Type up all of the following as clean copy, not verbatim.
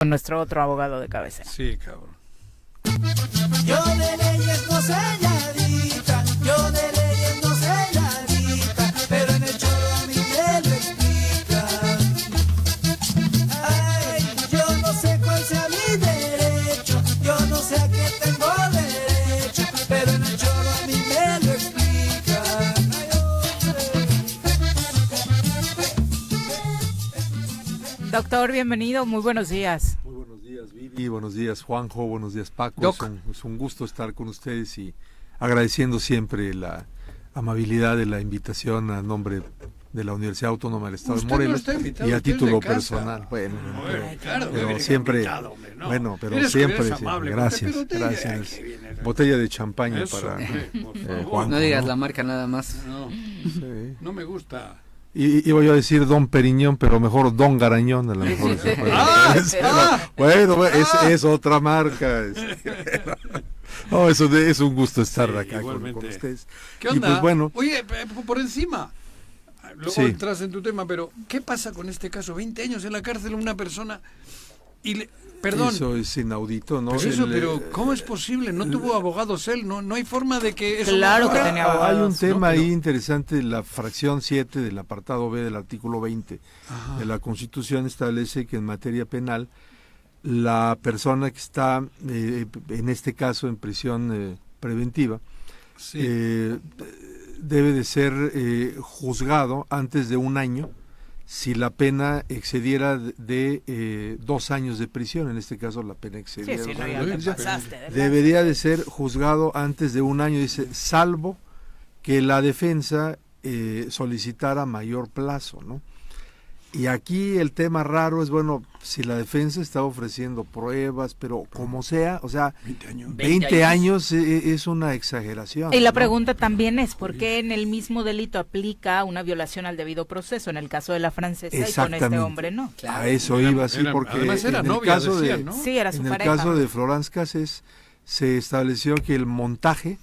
con nuestro otro abogado de cabecera. Sí, cabrón. Yo de leyes no sé nadita, yo de leyes no sé nadita, pero en el choro a mí me lo explican. Ay, yo no sé cuál sea mi derecho, yo no sé a qué tengo derecho, pero en el choro a mí me lo explican. Doctor, bienvenido, muy buenos días. Muy buenos días, Viri, buenos días, Juanjo, buenos días, Paco. Es un gusto estar con ustedes y agradeciendo siempre la amabilidad de la invitación a nombre de la Universidad Autónoma del Estado de Morelos y a título personal. Bueno, pero siempre, bueno, pero siempre, gracias, gracias. Botella de champaña para Juanjo. No digas la marca nada más. No me gusta. Y iba yo a decir Don Periñón, pero mejor Don Garañón, a lo mejor. Bueno, es otra marca. No, es un gusto estar acá con ustedes. ¿Qué onda? Y pues, bueno, oye, por encima, luego sí. entras en tu tema, pero ¿qué pasa con este caso? 20 años en la cárcel una persona y perdón. Eso es inaudito, ¿no? Pero ¿cómo es posible? No tuvo abogados él, no hay forma de que eso... Claro que tenía abogados. Hay un tema pero... ahí interesante, la fracción 7 del apartado B del artículo 20 de la Constitución establece que en materia penal la persona que está, en este caso, en prisión preventiva, sí. Debe de ser juzgado antes de un año si la pena excediera de 2 años de prisión. En este caso la pena excediera Sí, 2 no, años ya de te prisión. pasaste de Debería de ser juzgado antes de un año, dice, salvo que la defensa solicitara mayor plazo, ¿no? Y aquí el tema raro es, bueno, si la defensa está ofreciendo pruebas, pero como sea, o sea, 20 años es una exageración. Y la ¿no? pregunta también es, ¿por qué en el mismo delito aplica una violación al debido proceso? En el caso de la francesa y con este hombre no. A eso iba, sí, porque además era en novia, el caso decían, de, ¿no? Sí, era su en pareja. el caso de Florence Cassés se estableció que el montaje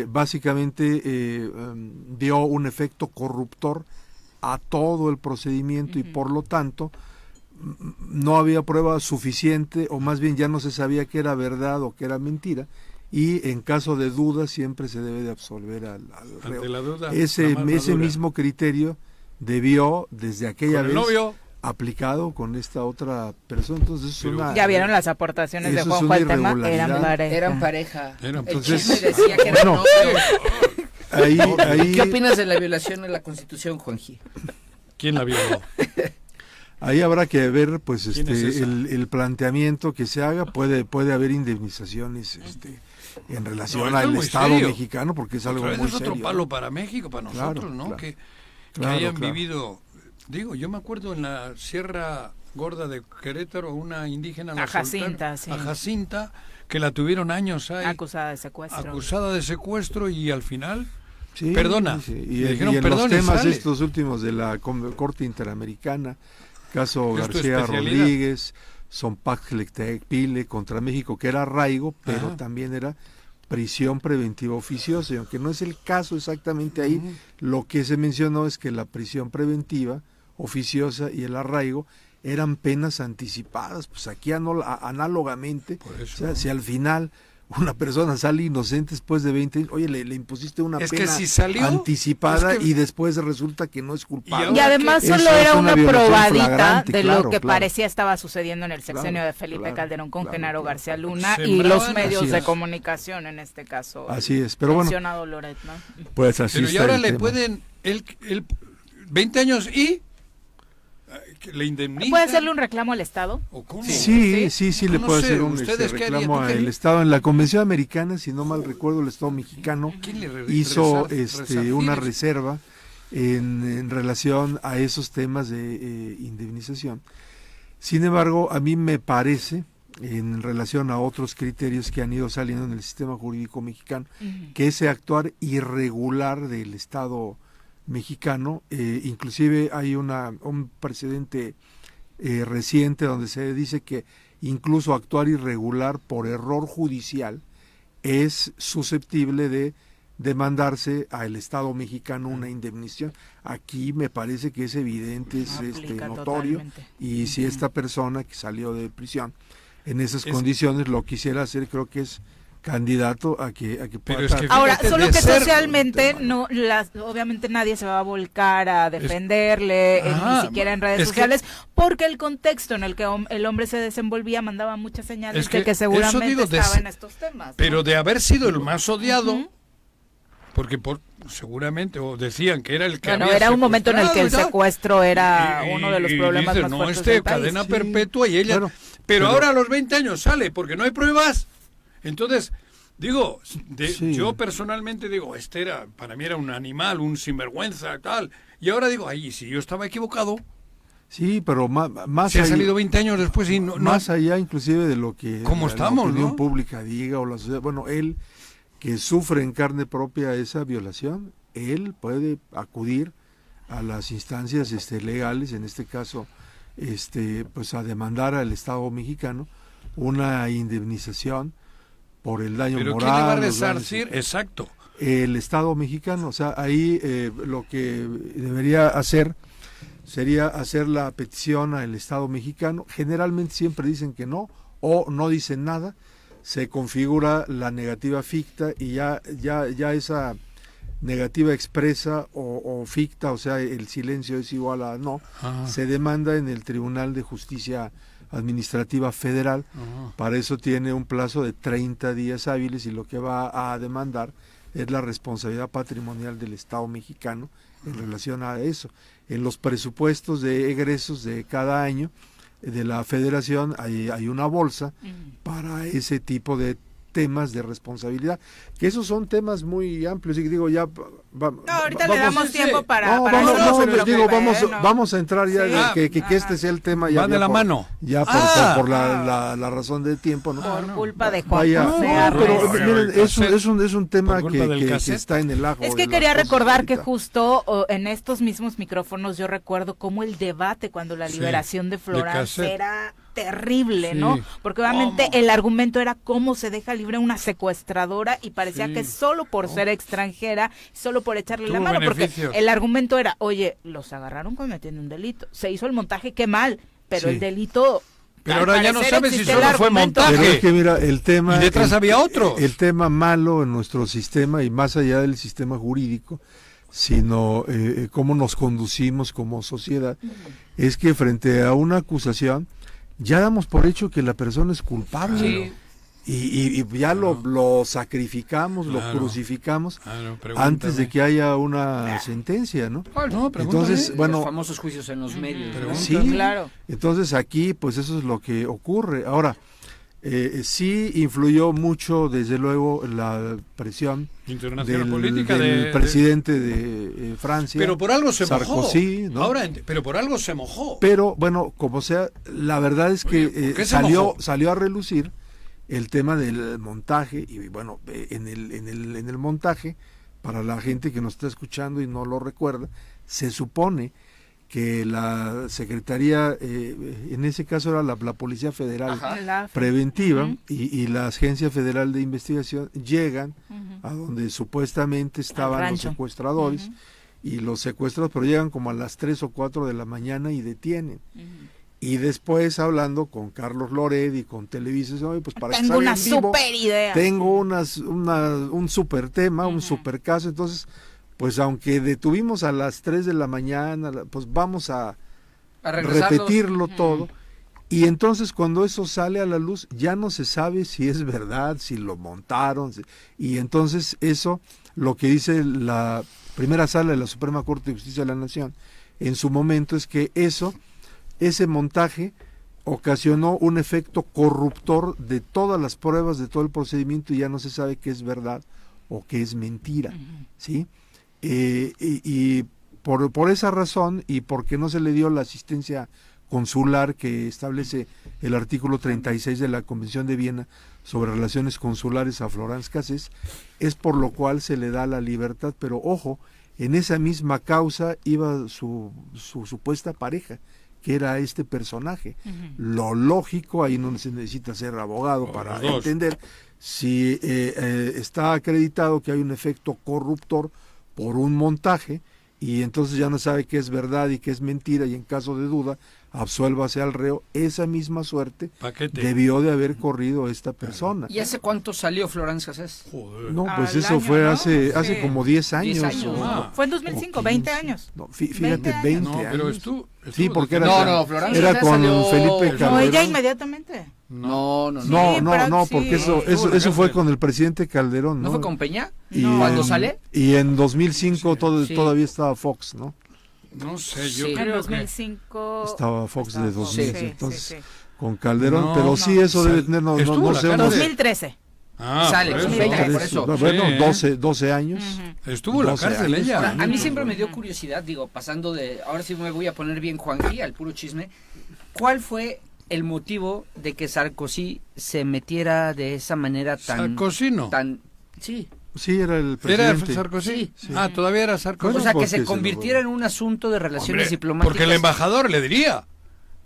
básicamente dio un efecto corruptor a todo el procedimiento y por lo tanto no había prueba suficiente, o más bien ya no se sabía que era verdad o que era mentira, y en caso de duda siempre se debe de absolver al reo. Ante la duda, Ese mismo criterio debió desde aquella vez aplicado con esta otra persona. Entonces ya vieron las aportaciones de Juanjo al tema, eran pareja. Entonces, el chisme decía que eran ahí, ¿Qué opinas de la violación de la Constitución, Juanji? ¿Quién la violó? Ahí habrá que ver, pues, ¿Quién es esa? el planteamiento que se haga. Puede haber indemnizaciones, en relación esto es al muy Estado serio. mexicano, porque es algo Otra vez muy es otro serio. palo para México, para nosotros, Claro, ¿no? claro. Que Claro, hayan claro. vivido... Digo, yo me acuerdo en la Sierra Gorda de Querétaro, una indígena... A Jacinta, sí. A Jacinta, que la tuvieron años ahí. Acusada de secuestro. Y al final... Sí, perdona. sí. Le Y dijeron en perdón los y temas sale. estos últimos de la Corte Interamericana, caso ¿Es tu García especialidad? Rodríguez, Pile contra México, que era arraigo, pero también era prisión preventiva oficiosa, y aunque no es el caso exactamente ahí, lo que se mencionó es que la prisión preventiva oficiosa y el arraigo eran penas anticipadas. Pues aquí análogamente, o sea, si al final una persona sale inocente después de 20 años, oye, le impusiste una Es pena que si salió, anticipada es que... y después resulta que no es culpable. Y además Eso solo era es una violación probadita flagrante, de claro, lo que claro. parecía estaba sucediendo en el sexenio de Felipe Calderón con Genaro García Luna y Sembraban, los medios de es. comunicación, en este caso. Así es, pero bueno. Mencionado Loret, ¿no? Pues así Pero y está ahora el le tema. pueden... 20 años y... que le indemnizan. ¿Puede hacerle un reclamo al Estado? ¿O cómo? Sí, le No puede sé, hacer un ¿ustedes qué harían? reclamo ¿Tú qué al harías? Estado. En la Convención Americana, si no mal recuerdo, el Estado mexicano ¿Quién le hizo resarcir una eso? reserva en relación a esos temas de indemnización. Sin embargo, a mí me parece, en relación a otros criterios que han ido saliendo en el sistema jurídico mexicano, que ese actuar irregular del Estado mexicano, inclusive hay un precedente reciente donde se dice que incluso actuar irregular por error judicial es susceptible de demandarse al Estado mexicano una indemnización. Aquí me parece que es evidente, es notorio, totalmente. y si esta persona que salió de prisión en esas condiciones lo quisiera hacer, creo que es candidato a que pueda Pero es que Ahora, fíjate, solo de que ser- socialmente obviamente nadie se va a volcar a defenderle, Ajá, ni siquiera en redes es que- sociales, porque el contexto en el que el hombre se desenvolvía mandaba muchas señales Es que de que eso seguramente digo, de estaba ser- en estos temas, ¿no? Pero de haber sido el más odiado, Ujú. porque seguramente o decían que era el que Bueno, había era un momento en el que el secuestrado y tal. secuestro era Y- uno de los y problemas dice, más no, fuertes del país. cadena Sí. perpetua y ella... Bueno, pero pero- ahora a los 20 años sale porque no hay pruebas. Entonces, digo, Sí. yo personalmente digo, para mí era un animal, un sinvergüenza, tal. Y ahora digo, ay, si yo estaba equivocado, Sí, pero más se ha allá- salido 20 años después y no... más allá inclusive de lo que ¿Cómo la estamos, opinión no? pública diga o la sociedad, bueno, él que sufre en carne propia esa violación, él puede acudir a las instancias legales, en este caso pues a demandar al Estado mexicano una indemnización por el daño ¿Pero quién moral. le va a los daños- resarcir? Exacto. el Estado mexicano, o sea, ahí lo que debería hacer sería hacer la petición al Estado mexicano. Generalmente siempre dicen que no, o no dicen nada, se configura la negativa ficta y ya esa negativa expresa o ficta, o sea, el silencio es igual a no, Ajá. se demanda en el Tribunal de Justicia Administrativa Federal. Ajá. Para eso tiene un plazo de 30 días hábiles y lo que va a demandar es la responsabilidad patrimonial del Estado mexicano en relación a eso. En los presupuestos de egresos de cada año de la Federación hay una bolsa para ese tipo de temas de responsabilidad, que esos son temas muy amplios, y digo, ya Ahorita le damos tiempo para vamos, eso, no se les digo, preocupe, ¿no? vamos a entrar ya, Sí. que este sea el tema ya Va de la mano. ya por la razón del tiempo, ¿no? Por culpa de Juan Vaya, José no, Arreza. pero miren, El cassette. es un tema Por culpa del que cassette. está en el ajo. Es de que las quería cosas recordar que ahorita. justo en estos mismos micrófonos yo recuerdo cómo el debate cuando la Sí, liberación de Florence cassette. era terrible, Sí. ¿no? Porque obviamente ¿Cómo? el argumento era cómo se deja libre una secuestradora y parecía Sí. que solo por ser extranjera, solo por echarle la Tuvo mano, beneficios. porque el argumento era, oye, los agarraron cometiendo un delito, se hizo el montaje, qué mal, pero Sí. el delito... Pero al ahora ya no parecer sabes si existe solo el fue argumento. montaje. Pero es que mira, el tema... Y detrás había otros. El tema malo en nuestro sistema, y más allá del sistema jurídico, sino cómo nos conducimos como sociedad, es que frente a una acusación, ya damos por hecho que la persona es culpable. Sí. Y ya lo sacrificamos, lo Claro. crucificamos Claro, antes de pregúntame. que haya una sentencia, ¿no? No, pregúntame. Entonces, bueno, Los famosos juicios en los medios. ¿no? sí, Claro. entonces aquí pues eso es lo que ocurre. Ahora, sí influyó mucho desde luego la presión Internacional política del presidente de Francia. Pero por algo se Sarkozy, mojó. ¿no? Ahora, pero por algo se mojó. Pero bueno, como sea, la verdad es que Oye, ¿por qué se mojó? salió a relucir el tema del montaje, y bueno, en el montaje, para la gente que nos está escuchando y no lo recuerda, se supone que la Secretaría, en ese caso era la Policía Federal Ajá. La- Preventiva, Ujú. y la Agencia Federal de Investigación llegan Ujú. a donde supuestamente estaban los rancho. secuestradores, Ujú. y los secuestros, pero llegan como a las 3 o 4 de la mañana y detienen. Ujú. Y después hablando con Carlos Loret y con Televisa, dice, "Oye, pues para que Tengo salga una en vivo, super idea. tengo un super tema, un Ujú. super caso". Entonces, pues aunque detuvimos a las 3 de la mañana, pues vamos a regresarlos. repetirlo Ujú. todo. Y entonces cuando eso sale a la luz, ya no se sabe si es verdad, si lo montaron. Y entonces eso, lo que dice la primera sala de la Suprema Corte de Justicia de la Nación, en su momento, es que ese montaje ocasionó un efecto corruptor de todas las pruebas, de todo el procedimiento, y ya no se sabe qué es verdad o qué es mentira, ¿sí? Y por esa razón, y porque no se le dio la asistencia consular que establece el artículo 36 de la Convención de Viena sobre relaciones consulares a Florence Cassés, es por lo cual se le da la libertad. Pero ojo, en esa misma causa iba su supuesta pareja, que era este personaje. Ujú. Lo lógico, ahí no se necesita ser abogado O para los dos. entender, si está acreditado que hay un efecto corruptor por un montaje y entonces ya no sabe qué es verdad y qué es mentira y en caso de duda absuélvase al reo, esa misma suerte Paquete. debió de haber corrido esta persona. ¿Y hace cuánto salió Florence Cassés? Joder. No, pues Al eso año, fue ¿no? hace Sí. como 10 años. 10 años, o- ¿no? Fue en 2005, o 20 15. años. No, fíjate, 20 años. 20 No, pero años. estuvo Sí, porque era, No, no, Florence era Cassés con salió- Felipe No, No, ella Calderón. inmediatamente. No, no, no. No, Sí, no, pero no, sí. porque eso Estuvo en la fue cárcel. con el presidente Calderón, ¿No ¿no? fue con Peña? Y No. ¿Cuándo en- sale? Y en 2005 Sí. todavía estaba Fox, ¿no? No sé, yo Sí. En creo que... 2005 Estaba Fox de estaba 2000, sí, entonces sí, sí. con Calderón, No, pero no. sí eso debe tener, no Estuvo sé, la unos- cárcel. 2013. Ah, Sale, por eso. 2013, por eso, eso. bueno, Sí. 12 años. Ujú. Estuvo en la 12 cárcel años. ella. Ahora, a mí siempre me dio curiosidad, digo, pasando de, ahora sí me voy a poner bien Juanji, al puro chisme, ¿cuál fue el motivo de que Sarkozy se metiera de esa manera tan... Sarkozy no. tan sí, Sí, era el ¿Era presidente. Sarkozy? Sí. Ah, todavía era Sarkozy. Bueno, o sea, que porque se se lo- convirtiera en un asunto de relaciones Hombre, diplomáticas. porque el embajador le diría.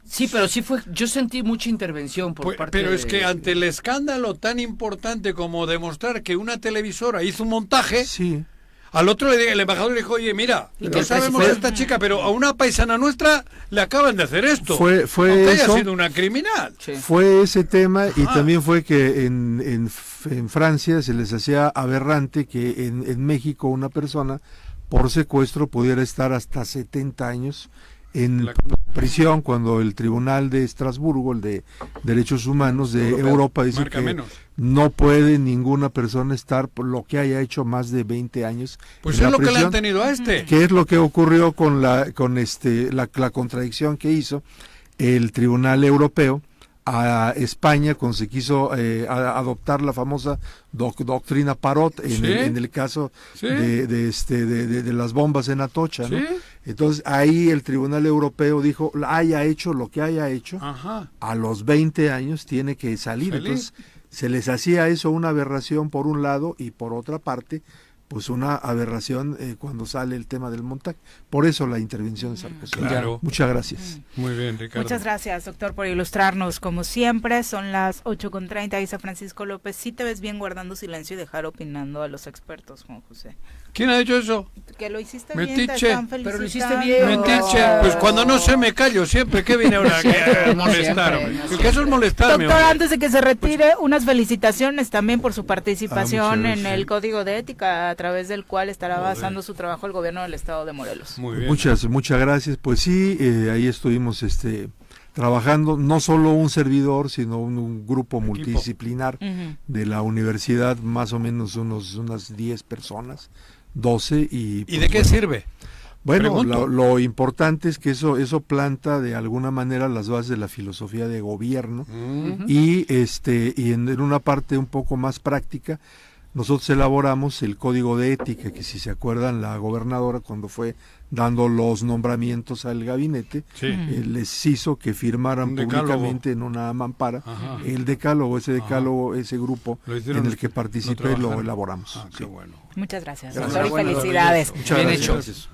Sí, pero sí fue, yo sentí mucha intervención por Pues, parte pero es de- que ante el escándalo tan importante como demostrar que una televisora hizo un montaje, Sí. al otro el embajador le dijo, oye, mira, Y que no el sabemos de presidente- esta chica, pero a una paisana nuestra le acaban de hacer esto. Fue Aunque haya eso. sido una criminal. Sí. Fue ese tema y Ajá. también fue que en Francia se les hacía aberrante que en México una persona por secuestro pudiera estar hasta 70 años en La- prisión cuando el Tribunal de Estrasburgo, el de Derechos Humanos de Europeo, Europa, dice marca que menos. no puede ninguna persona estar por lo que haya hecho más de 20 años Pues en es la lo que le prisión. han tenido a este. ¿Qué es lo que ocurrió con la contradicción que hizo el Tribunal Europeo a España cuando se quiso adoptar la famosa doctrina Parot Sí. en el caso Sí. de las bombas en Atocha, ¿no? Sí. Entonces ahí el Tribunal Europeo dijo, haya hecho lo que haya hecho, Ajá. a los 20 años tiene que salir. Salir. Entonces se les hacía eso una aberración por un lado y por otra parte pues una aberración cuando sale el tema del montaje. Por eso la intervención de Sarkozy. Claro. Muchas gracias. Muy bien, Ricardo. Muchas gracias, doctor, por ilustrarnos. Como siempre, son las 8:30, dice Francisco López. Sí te ves bien guardando silencio y dejar opinando a los expertos, Juan José. ¿Quién ha dicho eso? Que lo hiciste Metiche. bien, te están Pero lo hiciste felicitando. bien. Metiche. Pues cuando no sé me callo siempre. ¿Qué viene ahora a molestarme? siempre, El caso es molestarme. Doctor, hombre. antes de que se retire, unas felicitaciones también por su participación muchas en gracias. el Código de Ética, a través del cual estará basando su trabajo el gobierno del estado de Morelos. Muy bien. Muchas gracias. Pues sí, ahí estuvimos trabajando, no solo un servidor, sino un grupo multidisciplinar Ujú. de la universidad, más o menos unas 10 personas, 12. ¿Y ¿Y de qué sirve? Bueno, Pregunto. lo importante es que eso planta de alguna manera las bases de la filosofía de gobierno y en una parte un poco más práctica nosotros elaboramos el código de ética que si se acuerdan la gobernadora cuando fue dando los nombramientos al gabinete Sí. les hizo que firmaran Un decálogo. públicamente en una mampara Ajá. el decálogo, ese grupo Lo hicieron, en el que lo participé lo trabajaron. elaboramos. Ah, sí. qué bueno. Muchas gracias, Gracias. doctor, y Enhorabuena, felicidades. Muchas Bien gracias. hecho. Gracias.